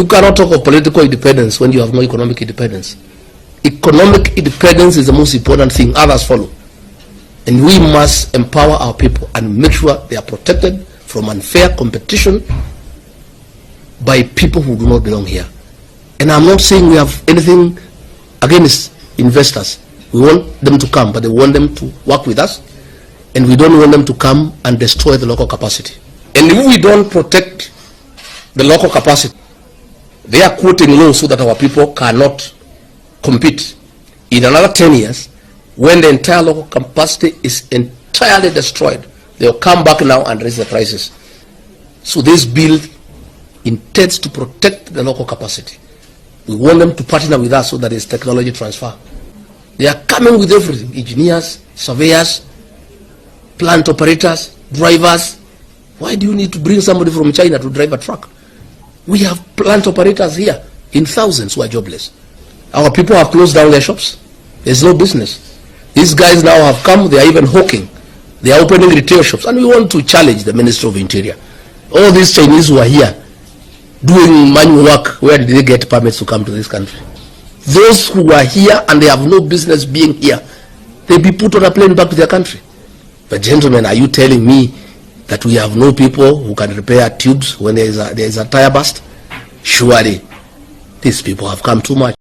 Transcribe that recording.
You cannot talk of political independence when you have no economic independence. Economic independence is the most important thing. Others follow. And we must empower our people and make sure they are protected from unfair competition by people who do not belong here. And I'm not saying we have anything against investors. We want them to come, but we want them to work with us. And we don't want them to come and destroy the local capacity. And if we don't protect the local capacity, they are quoting laws so that our people cannot compete. In another 10 years, when the entire local capacity is entirely destroyed, they'll come back now and raise the prices. So this bill intends to protect the local capacity. We want them to partner with us so that it's technology transfer. They are coming with everything: engineers, surveyors, plant operators, drivers. Why do you need to bring somebody from China to drive a truck? We have plant operators here in thousands who are jobless. Our people have closed down their shops. There's no business. These guys now have come, they are even hawking. They are opening retail shops, and we want to challenge the Ministry of Interior. All these Chinese who are here doing manual work, where did they get permits to come to this country? Those who are here and they have no business being here, they be put on a plane back to their country. But gentlemen, are you telling me that we have no people who can repair tubes when there is a tire burst? Surely, these people have come too much.